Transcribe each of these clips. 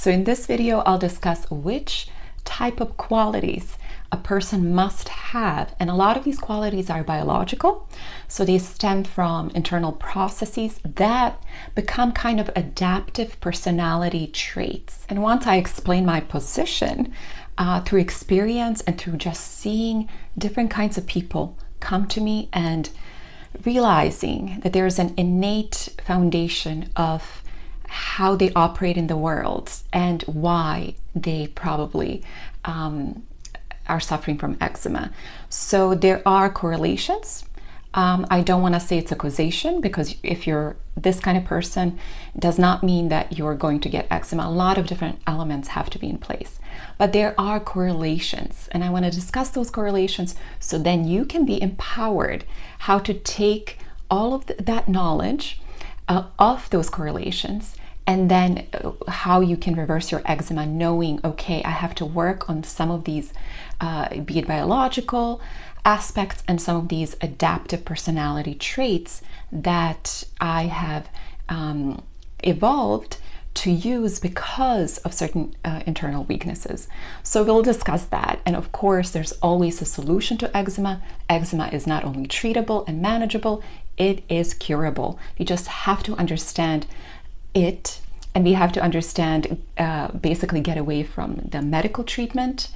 So in this video, I'll discuss which type of qualities a person must have. And a lot of these qualities are biological. So they stem from internal processes that become kind of adaptive personality traits. And once I explain my position through experience and through just seeing different kinds of people come to me and realizing that there's an innate foundation of how they operate in the world and why they probably are suffering from eczema. So there are correlations. I don't want to say it's a causation, because if you're this kind of person, it does not mean that you're going to get eczema. A lot of different elements have to be in place. But there are correlations, and I want to discuss those correlations so then you can be empowered how to take all of that knowledge of those correlations, and then how you can reverse your eczema, knowing, okay, I have to work on some of these, be it biological aspects and some of these adaptive personality traits that I have evolved to use because of certain internal weaknesses. So we'll discuss that. And of course, there's always a solution to eczema. Eczema is not only treatable and manageable, it is curable. You just have to understand it, and we have to understand, basically get away from the medical treatment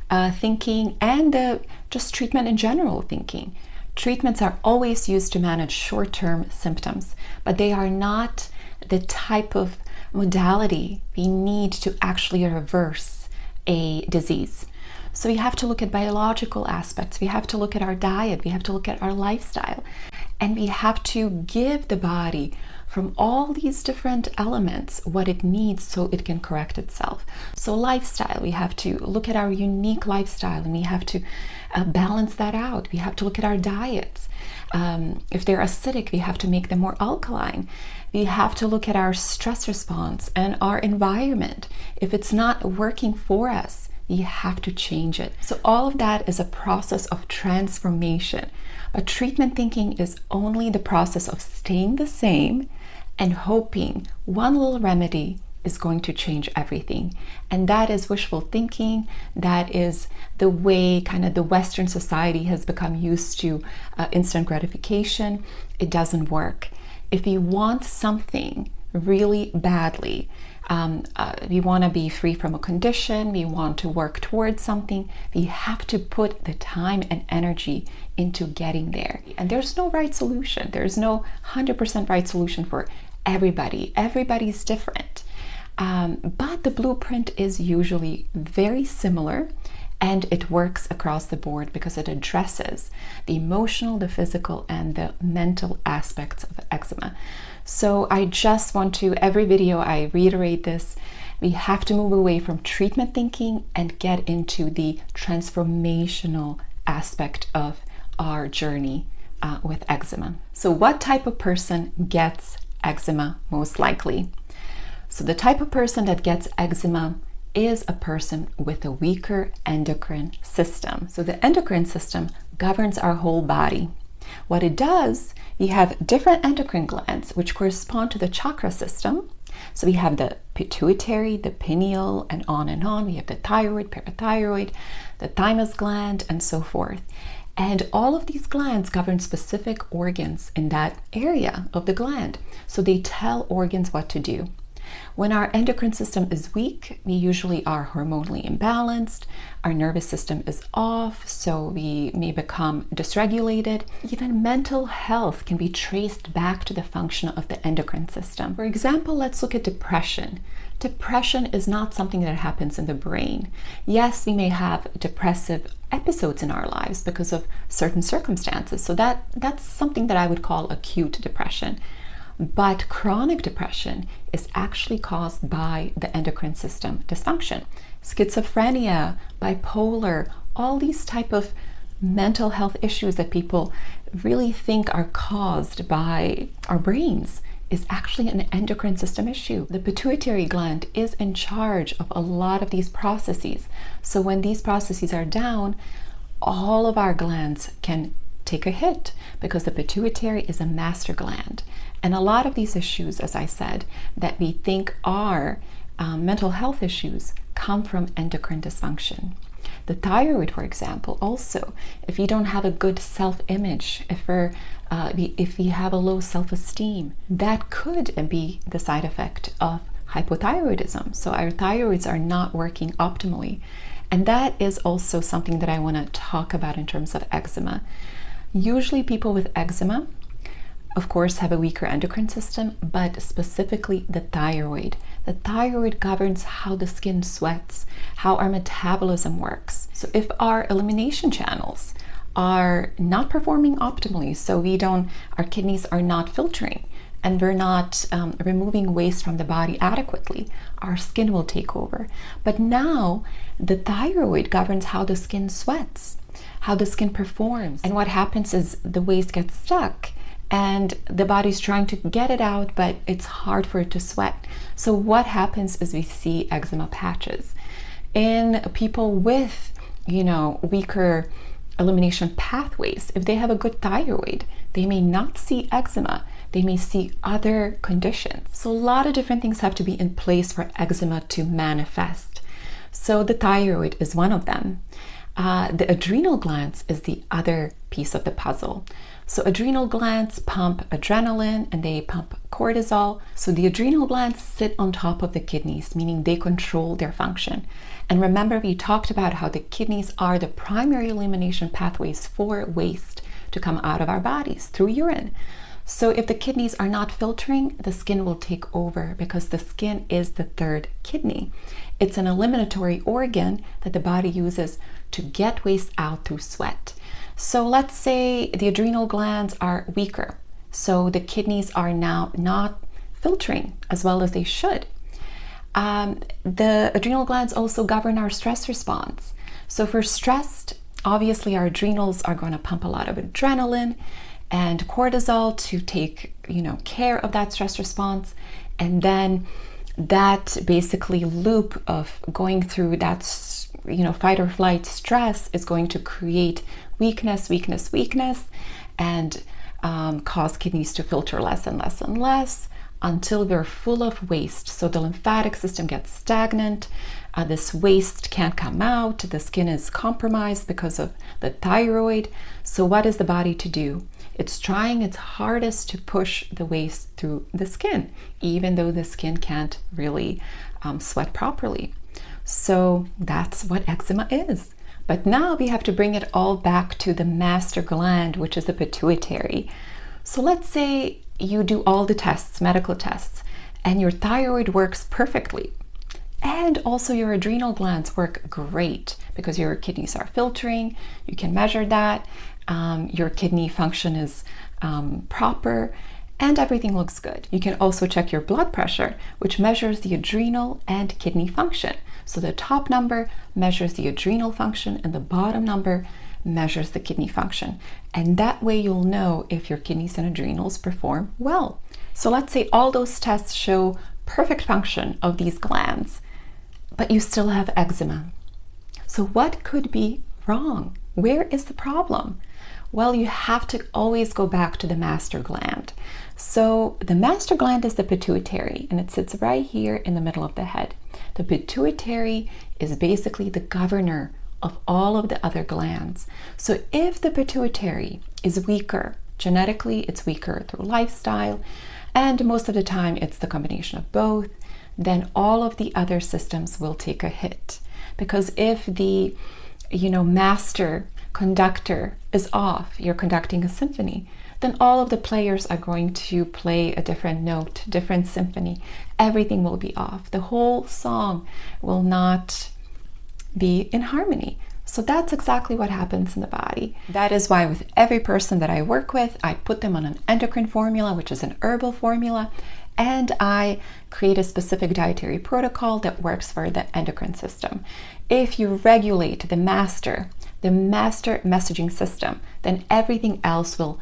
thinking and the just treatment in general thinking. Treatments are always used to manage short-term symptoms, but they are not the type of modality we need to actually reverse a disease. So we have to look at biological aspects, we have to look at our diet, we have to look at our lifestyle, and we have to give the body from all these different elements what it needs so it can correct itself. So lifestyle, we have to look at our unique lifestyle, and we have to balance that out. We have to look at our diets. If they're acidic, we have to make them more alkaline. We have to look at our stress response and our environment. If it's not working for us, we have to change it. So all of that is a process of transformation. But treatment thinking is only the process of staying the same and hoping one little remedy is going to change everything. And that is wishful thinking. That is the way kind of the Western society has become used to instant gratification. It doesn't work. If you want something really badly, we want to be free from a condition, we want to work towards something, we have to put the time and energy into getting there. And there's no right solution. There's no 100% right solution for everybody. Everybody's different. But the blueprint is usually very similar, and it works across the board because it addresses the emotional, the physical, and the mental aspects of eczema. So I just want to, every video I reiterate this, we have to move away from treatment thinking and get into the transformational aspect of our journey with eczema. So what type of person gets eczema most likely? So the type of person that gets eczema is a person with a weaker endocrine system. So the endocrine system governs our whole body. What it does, we have different endocrine glands which correspond to the chakra system. So we have the pituitary, the pineal, and on and on. We have the thyroid, parathyroid, the thymus gland, and so forth. And all of these glands govern specific organs in that area of the gland. So they tell organs what to do. When our endocrine system is weak, we usually are hormonally imbalanced, our nervous system is off, so we may become dysregulated. Even mental health can be traced back to the function of the endocrine system. For example, let's look at depression. Depression is not something that happens in the brain. Yes, we may have depressive episodes in our lives because of certain circumstances, so that's something that I would call acute depression. But chronic depression is actually caused by the endocrine system dysfunction. Schizophrenia, bipolar, all these type of mental health issues that people really think are caused by our brains is actually an endocrine system issue. The pituitary gland is in charge of a lot of these processes. So when these processes are down, all of our glands can take a hit because the pituitary is a master gland. And a lot of these issues, as I said, that we think are mental health issues come from endocrine dysfunction. The thyroid, for example, also, if you don't have a good self-image, if you have a low self-esteem, that could be the side effect of hypothyroidism. So our thyroids are not working optimally. And that is also something that I want to talk about in terms of eczema. Usually people with eczema, of course, have a weaker endocrine system, but specifically the thyroid. The thyroid governs how the skin sweats, how our metabolism works. So if our elimination channels are not performing optimally, so our kidneys are not filtering, and we're not removing waste from the body adequately, our skin will take over. But now the thyroid governs how the skin sweats, how the skin performs. And what happens is the waste gets stuck and the body's trying to get it out, but it's hard for it to sweat. So what happens is we see eczema patches. In people with, weaker elimination pathways, if they have a good thyroid, they may not see eczema. They may see other conditions. So a lot of different things have to be in place for eczema to manifest. So the thyroid is one of them. The adrenal glands is the other piece of the puzzle. So adrenal glands pump adrenaline and they pump cortisol. So the adrenal glands sit on top of the kidneys, meaning they control their function. And remember, we talked about how the kidneys are the primary elimination pathways for waste to come out of our bodies through urine. So if the kidneys are not filtering, the skin will take over because the skin is the third kidney. It's an eliminatory organ that the body uses to get waste out through sweat. So let's say the adrenal glands are weaker. So the kidneys are now not filtering as well as they should. The adrenal glands also govern our stress response. So if we're stressed, obviously our adrenals are going to pump a lot of adrenaline and cortisol to take, care of that stress response. And then that basically loop of going through that, fight or flight stress is going to create weakness, and cause kidneys to filter less and less and less until they're full of waste. So the lymphatic system gets stagnant. This waste can't come out. The skin is compromised because of the thyroid. So what is the body to do? It's trying its hardest to push the waste through the skin, even though the skin can't really sweat properly. So that's what eczema is. But now we have to bring it all back to the master gland, which is the pituitary. So let's say you do all the tests, medical tests, and your thyroid works perfectly. And also your adrenal glands work great because your kidneys are filtering. You can measure that. Your kidney function is proper and everything looks good. You can also check your blood pressure, which measures the adrenal and kidney function. So the top number measures the adrenal function and the bottom number measures the kidney function. And that way you'll know if your kidneys and adrenals perform well. So let's say all those tests show perfect function of these glands, but you still have eczema. So what could be wrong? Where is the problem? Well, you have to always go back to the master gland. So the master gland is the pituitary, and it sits right here in the middle of the head. The pituitary is basically the governor of all of the other glands. So if the pituitary is weaker, genetically it's weaker through lifestyle, and most of the time it's the combination of both, then all of the other systems will take a hit. Because if the master conductor is off, you're conducting a symphony, then all of the players are going to play a different note, different symphony. Everything will be off. The whole song will not be in harmony. So that's exactly what happens in the body. That is why with every person that I work with, I put them on an endocrine formula, which is an herbal formula, and I create a specific dietary protocol that works for the endocrine system. If you regulate the master messaging system, then everything else will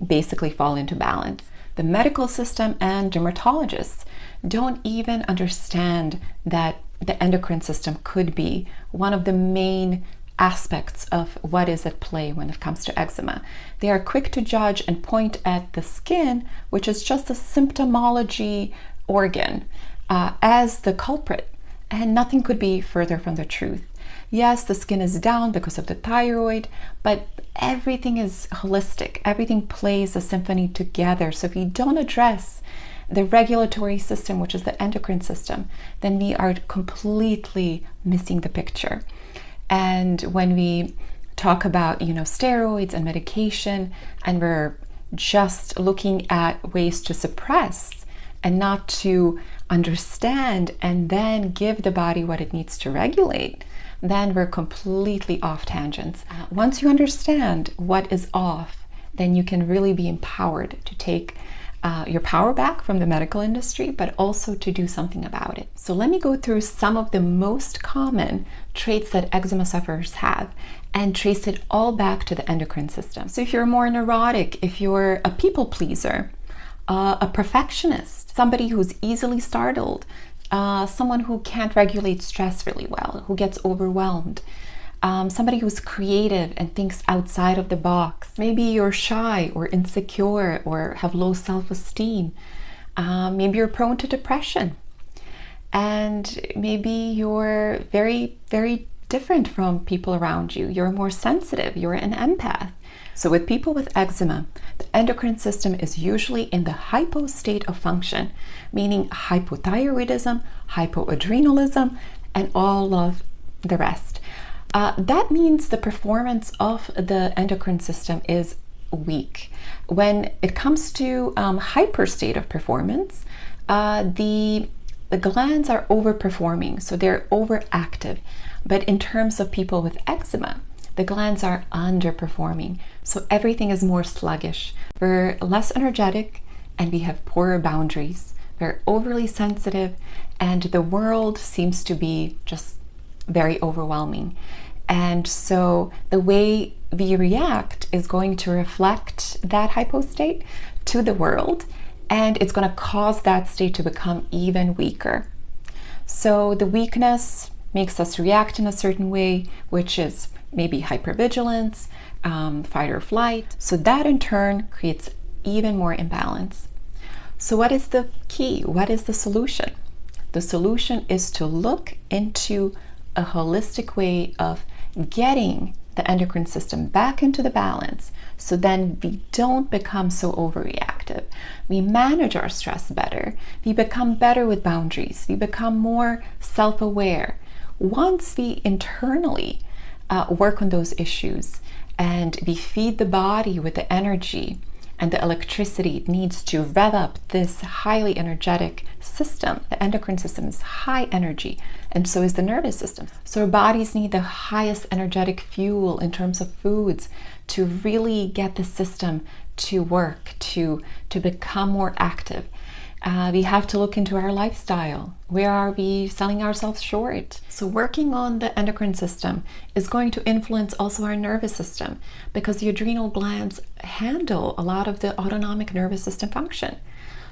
basically fall into balance. The medical system and dermatologists don't even understand that the endocrine system could be one of the main aspects of what is at play when it comes to eczema. They are quick to judge and point at the skin, which is just a symptomology organ, as the culprit, and nothing could be further from the truth. Yes, the skin is down because of the thyroid, but everything is holistic. Everything plays a symphony together. So if you don't address the regulatory system, which is the endocrine system, then we are completely missing the picture. And when we talk about, steroids and medication, and we're just looking at ways to suppress and not to understand and then give the body what it needs to regulate, then we're completely off tangents. Once you understand what is off, then you can really be empowered to take your power back from the medical industry, but also to do something about it. So let me go through some of the most common traits that eczema sufferers have and trace it all back to the endocrine system. So if you're more neurotic, if you're a people pleaser, a perfectionist, somebody who's easily startled, someone who can't regulate stress really well, who gets overwhelmed, somebody who's creative and thinks outside of the box. Maybe you're shy or insecure or have low self-esteem. Maybe you're prone to depression. And maybe you're very, very different from people around you. You're more sensitive. You're an empath. So with people with eczema, the endocrine system is usually in the hypo state of function, meaning hypothyroidism, hypoadrenalism, and all of the rest. That means the performance of the endocrine system is weak. When it comes to hyper state of performance, the glands are overperforming, so they're overactive. But in terms of people with eczema, the glands are underperforming. So everything is more sluggish. We're less energetic and we have poorer boundaries. We're overly sensitive and the world seems to be just very overwhelming. And so the way we react is going to reflect that hypo state to the world, and it's going to cause that state to become even weaker. So the weakness makes us react in a certain way, which is maybe hypervigilance, fight or flight. So that in turn creates even more imbalance. So what is the key? What is the solution? The solution is to look into a holistic way of getting the endocrine system back into the balance, so then we don't become so overreactive. We manage our stress better. We become better with boundaries. We become more self-aware. Once we internally work on those issues and we feed the body with the energy and the electricity it needs to rev up this highly energetic system. The endocrine system is high energy, and so is the nervous system. So our bodies need the highest energetic fuel in terms of foods to really get the system to work, to become more active. We have to look into our lifestyle. Where are we selling ourselves short? So working on the endocrine system is going to influence also our nervous system, because the adrenal glands handle a lot of the autonomic nervous system function.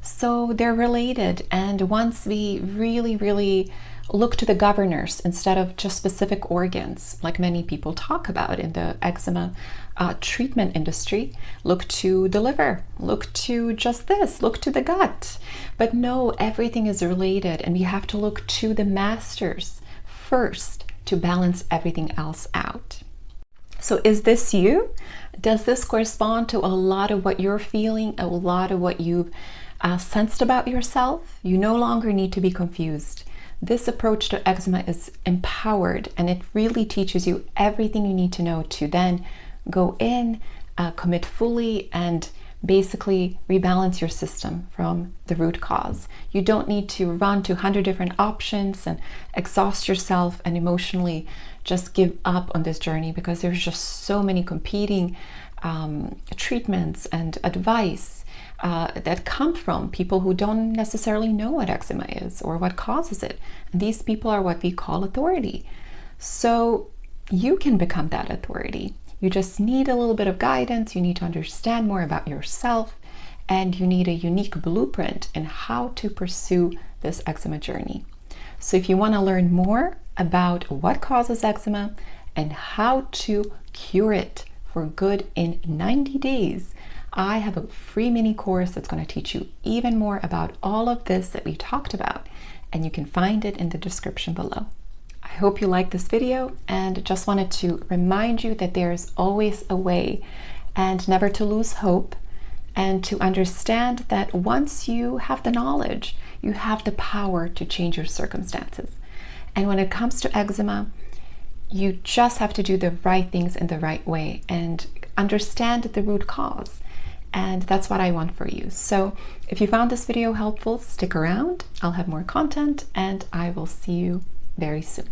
So they're related, and once we really look to the governors instead of just specific organs, like many people talk about in the eczema treatment industry, look to the liver, look to just this, look to the gut. But no, everything is related, and we have to look to the masters first to balance everything else out. So is this you? Does this correspond to a lot of what you're feeling, a lot of what you've sensed about yourself? You no longer need to be confused. This approach to eczema is empowered, and it really teaches you everything you need to know to then go in, commit fully, and basically rebalance your system from the root cause. You don't need to run to 100 different options and exhaust yourself and emotionally just give up on this journey, because there's just so many competing treatments and advice that come from people who don't necessarily know what eczema is or what causes it. And these people are what we call authority. So you can become that authority. You just need a little bit of guidance. You need to understand more about yourself, and you need a unique blueprint in how to pursue this eczema journey. So if you want to learn more about what causes eczema and how to cure it for good in 90 days, I have a free mini course that's going to teach you even more about all of this that we talked about, and you can find it in the description below. I hope you liked this video, and just wanted to remind you that there is always a way, and never to lose hope, and to understand that once you have the knowledge, you have the power to change your circumstances. And when it comes to eczema, you just have to do the right things in the right way and understand the root cause. And that's what I want for you. So if you found this video helpful, stick around. I'll have more content, and I will see you very soon.